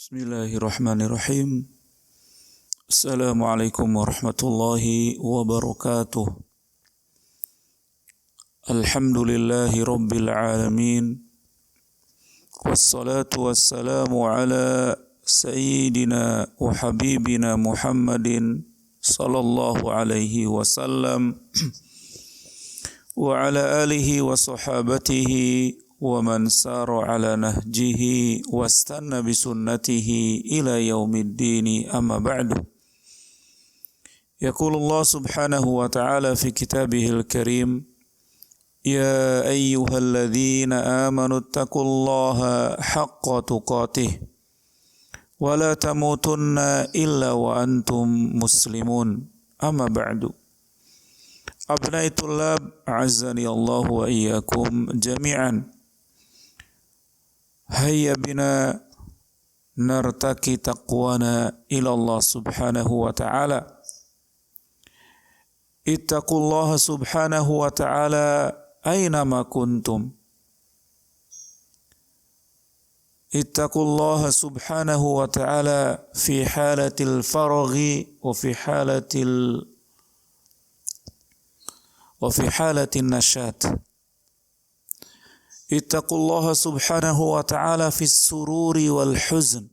Bismillahirrahmanirrahim. Assalamualaikum warahmatullahi wabarakatuh. Alhamdulillahi rabbil alamin. Wassalatu wassalamu ala sayyidina wa habibina Muhammadin sallallahu alaihi wasallam wa ala alihi wa sahabatihi wa man sara ala nahjihi wastanna bisunnatihi ila yaumiddin, amma ba'du. Yaqulu Allah subhanahu wa ta'ala fi kitabihil karim, ya ayyuhalladzina amanu taqullaha haqqa tuqatih wa la tamutunna illa wa antum muslimun, amma ba'du. Abnai tullab, a'azzani Allah wa iyyakum jami'an. Hayya bina nartaki taqwana ila Allah subhanahu wa ta'ala. Ittaqullaha subhanahu wa ta'ala aynama kuntum. Ittaqullaha subhanahu wa ta'ala fi halatil faraghi wa fi halatin nashat. Ittaqullaha subhanahu wa ta'ala fis sururi wal huzn.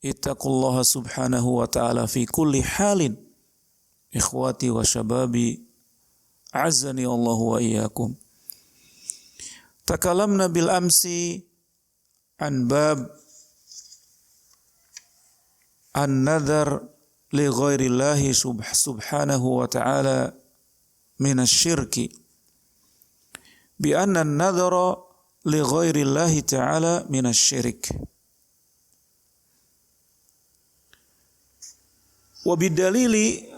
Ittaqullaha subhanahu wa ta'ala fi kulli halin. Ikhwati wa syababi, a'azzani Allah wa iyyakum. Takalamna bil amsi an bab an-nadhar li ghairillahi subhanahu wa ta'ala min asy-syirki. Bi anna an-nadhara li ghairillahi ta'ala min asy-syirik. Wa bidalili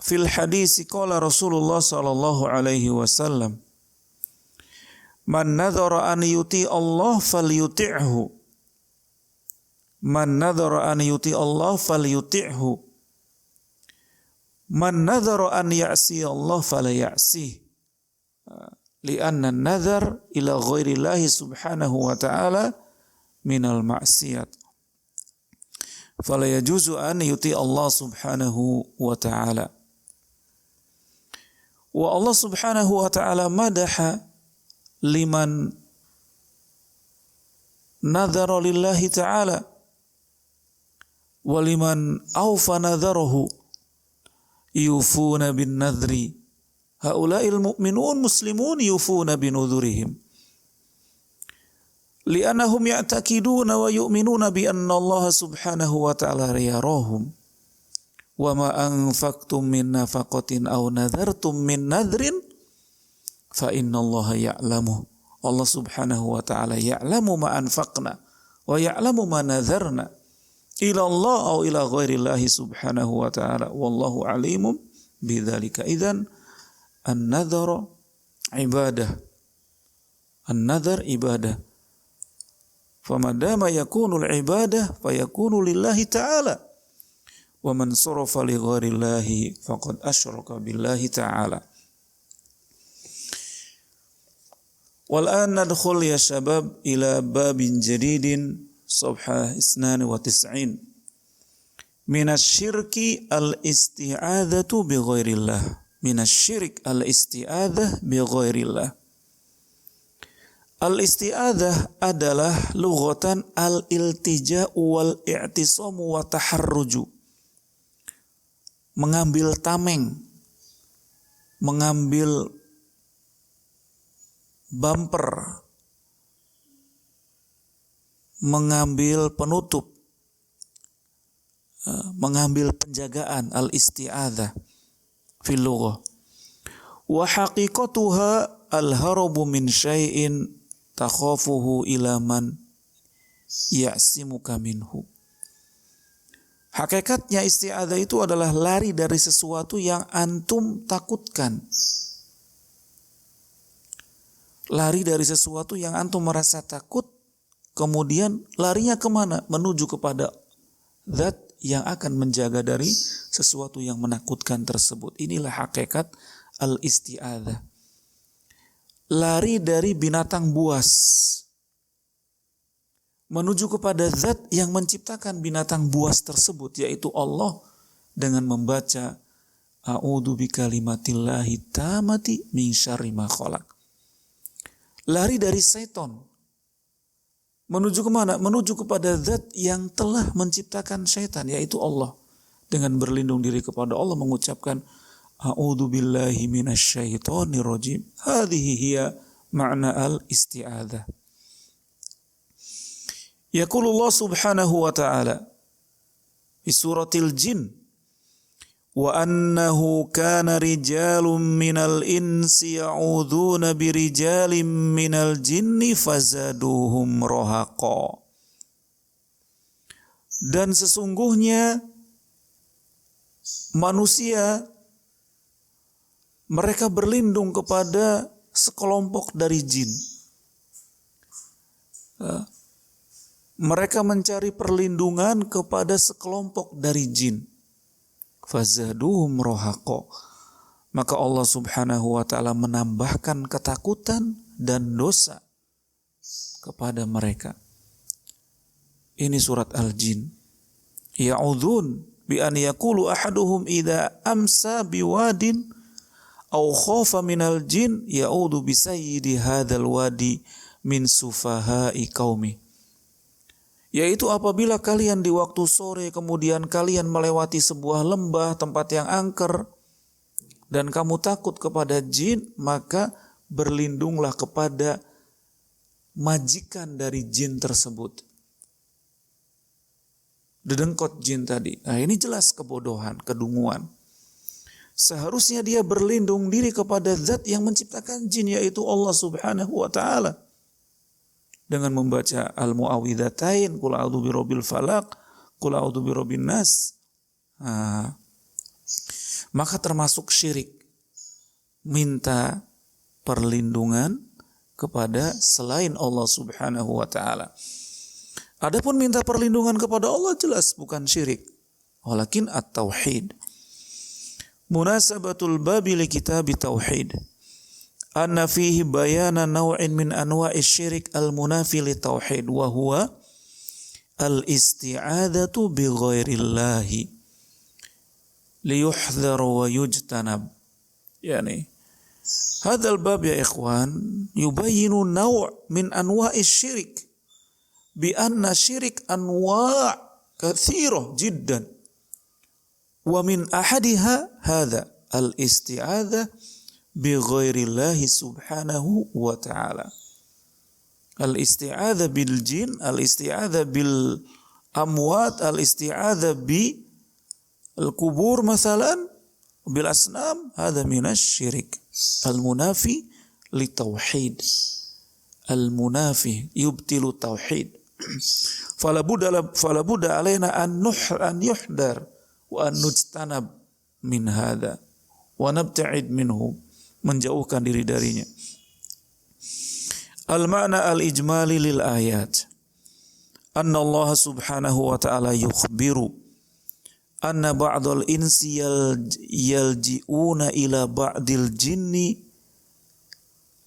fil hadis qala Rasulullah sallallahu alaihi wasallam, man nadhara an yuti Allah falyuti'hu. Man nadhara an yuti Allah falyuti'hu. Man nadhara an ya'si Allah fala ya'sih. Li'anna an-nadhar ila ghairillahi subhanahu wa ta'ala minal ma'siyat. Fala yajuzu an yuti Allah subhanahu wa ta'ala. Wa Allah subhanahu wa ta'ala madaha liman nadhara lillahi ta'ala wa liman awfa nadharahu yufuna bin nadhri. Haula'il mu'minun muslimun yufuna binudhurihim. Li'annahum ya'taqiduna wa yu'minuna bi anna Allah subhanahu wa ta'ala yarahum. Wa ma anfaqtum min nafaqatin aw nadhartum min nadhrin fa inna Allah ya'lamu. Allah subhanahu wa ta'ala ya'lamu ma anfaqna wa ya'lamu ma nadharna ila Allah aw ila ghairillahi subhanahu wa ta'ala wallahu alimum bidzalika. Idzan an-nadhar ibadah. An-nadhar ibadah. Famadama yakunul ibadah fayakunu lillahi ta'ala. Wa man sarafa li ghairillahi faqad asyraka billahi ta'ala. Wal an nadkhul ya syabab ila babin jadidin safha 92 min asy-syirki al-isti'adzatu bi ghairillah. Min asy-syirik al-isti'adzah bi ghairillah. Al-isti'adzah adalah lughatan al-iltija'u wal i'tisamu wa taharruju. Mengambil tameng, mengambil bumper, mengambil penutup, mengambil penjagaan, al-isti'adzah fil lughah. Wa haqiqatuha al-harabu min syai'in takhafuhu ila man ya'simuka minhu. Hakikatnya isti'adzah itu adalah lari dari sesuatu yang antum takutkan. Lari dari sesuatu yang antum merasa takut, kemudian larinya kemana? Menuju kepada zat yang akan menjaga dari sesuatu yang menakutkan tersebut. Inilah hakikat al-isti'adzah. Lari dari binatang buas. menuju kepada zat yang menciptakan binatang buas tersebut, yaitu Allah, dengan membaca a'udzu bikalimatillahi tammati min syarri ma khalaq. Lari dari setan. Menuju kemana? Menuju kepada zat yang telah menciptakan syaitan, yaitu Allah. Dengan berlindung diri kepada Allah, mengucapkan a'udzu billahi minasyaitonir rajim. Hadhihi hiya ma'na al-isti'adzah. Yaqulullah subhanahu wa ta'ala di suratil jin, wa annahu kana rijalun minal insi ya'udzuuna birijalin minal jinni fazaduhum rahaqa. Dan sesungguhnya manusia, mereka berlindung kepada sekelompok dari jin. Mereka mencari perlindungan kepada sekelompok dari jin. Fazaduhum rahaqa. Maka Allah subhanahu wa ta'ala menambahkan ketakutan dan dosa kepada mereka. Ini surat Al-Jin. Ya'udzun bi an yaqulu ahaduhum idza amsa biwadin aw khafa minal jin ya'udzu bi sayyidi hadzal wadi min sufaha'i qaumi. Yaitu apabila kalian di waktu sore kemudian kalian melewati sebuah lembah tempat yang angker dan kamu takut kepada jin, maka berlindunglah kepada majikan dari jin tersebut. Dedengkot jin tadi. Nah, ini jelas kebodohan, kedunguan. Seharusnya dia berlindung diri kepada zat yang menciptakan jin, yaitu Allah subhanahu wa ta'ala. Dengan membaca al-mu'awwidhatain, qul a'udzu birabbil falaq, qul a'udzu birabbin nas. Maka termasuk syirik minta perlindungan kepada selain Allah subhanahu wa ta'ala. Adapun minta perlindungan kepada Allah jelas bukan syirik, walakin at-tauhid. Munasabatul babi li kitab tauhid. Anna fihi bayana naw'in min anwa'is syirik al-munafi li tauhid wa huwa al-isti'adzatu bi ghairillahi liyuhdhar wa yujtanab. Yani hadzal bab ya ikhwan yubayyinu naw' min anwa'is syirik bi anna syirik anwa' katsirah jiddan wa min ahadiha hadza al-isti'adzah bi ghairillahi subhanahu wa ta'ala. Al-isti'adzah bil jin, al-isti'adzah bil amwat, al-isti'adzah bi al-kubur masalan, bil asnam, hadha minas syirik. Al-munafi li tauhid. Al-munafi yubtilu tauhid. Fala budda alaina an yuhdar wa an nujtanab min hadha wa nabta'id minhu, menjauhkan diri darinya. Al-ma'na al-ijmali lil ayat. Anna Allah subhanahu wa ta'ala yukhbiru anna ba'dal insi yalji'una ila ba'dil jinni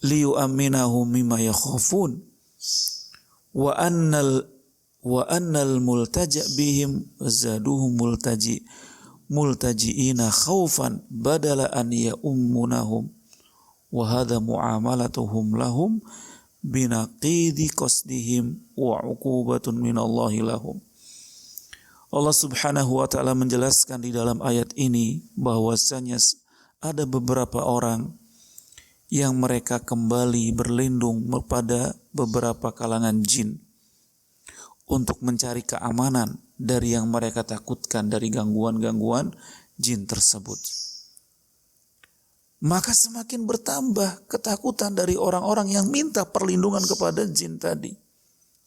liyu'amminahum mimma yakhafun wa annal multaja' bihim zaduhum multaji'ina khawfan badala an ya'ummunahum wa hadha mu'amalatuhum lahum binaqidi qasdihim wa uqubatun minallahi lahum. Allah subhanahu wa ta'ala menjelaskan di dalam ayat ini bahwasanya ada beberapa orang yang mereka kembali berlindung kepada beberapa kalangan jin untuk mencari keamanan dari yang mereka takutkan dari gangguan-gangguan jin tersebut. Maka semakin bertambah ketakutan dari orang-orang yang minta perlindungan kepada jin tadi.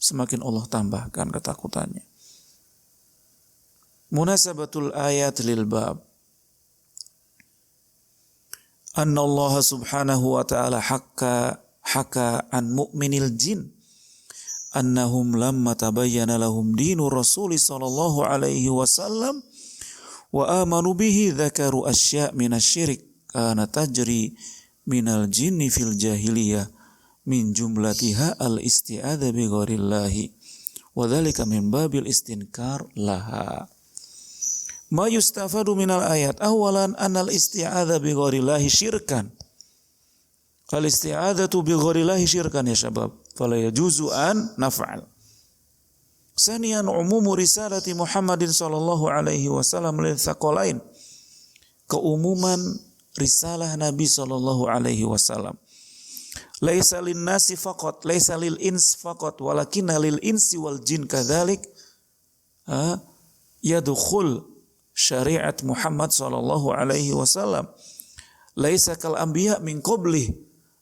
Semakin Allah tambahkan ketakutannya. Munasabatul ayat lil bab. Anna Allah subhanahu wa ta'ala haka an mu'minil jin. Annahum lamma tabayyana lahum dinu Rasul sallallahu alaihi wasallam wa amanu bihi dzakaru asya' minasyirik kana tajri minal jinni fil jahiliyah min jumlatiha al-isti'adzah bi ghairillahi wa dzalika min babil istinkar laha. Ma yustafadu minal ayat awalan anal isti'adha bi ghairillahi syirkan. Al isti'adzatu bi ghairillahi syirkan ya syabab. Fala yajuzu an naf'al. Saniyan umumu risalati Muhammadin sallallahu alaihi wasallam lil thaqalain. Keumuman risalah Nabi sallallahu alaihi wasallam. Laisa lin nasi faqat, laisa lil ins faqat, walakinna lil insi wal jin kadzalik. Yadkhul syariat Muhammad sallallahu alaihi wasallam laisa kal anbiya min qabli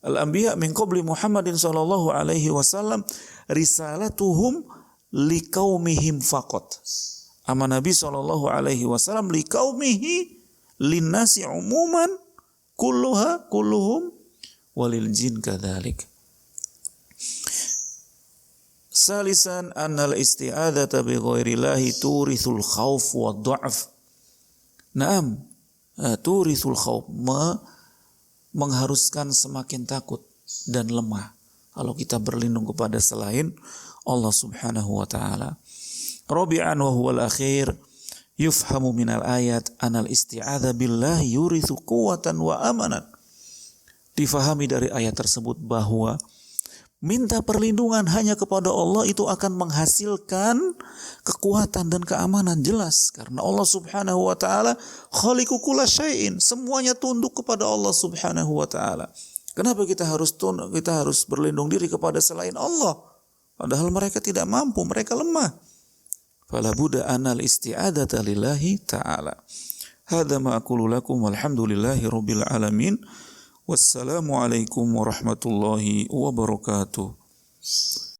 al anbiya min qabli Muhammadin sallallahu alaihi wasallam risalatuhum liqaumihim faqat. Ama Nabi sallallahu alaihi wasallam liqaumihi linnasi umuman kulluhum walil jin kadzalik. Salisan annal isti'adzata bi ghairillahi turithul khauf wa dha'f. Naam, turithul khauf, mengharuskan semakin takut dan lemah kalau kita berlindung kepada selain Allah Subhanahu wa taala. Rabi'an wa huwal akhir, yufhamu minal ayat anal isti'adza billahi yurithu quwwatan wa amanan. Difahami dari ayat tersebut bahwa minta perlindungan hanya kepada Allah itu akan menghasilkan kekuatan dan keamanan, jelas. Karena Allah Subhanahu wa ta'ala khaliqu kulla syai'in. Semuanya tunduk kepada Allah Subhanahu wa ta'ala. Kenapa kita harus berlindung diri kepada selain Allah? Padahal mereka tidak mampu, mereka lemah. Fala budda anal isti'adzata lillahi ta'ala. Hadza ma aqulu lakum walhamdulillahi rabbil alamin. Wassalamualaikum warahmatullahi wabarakatuh.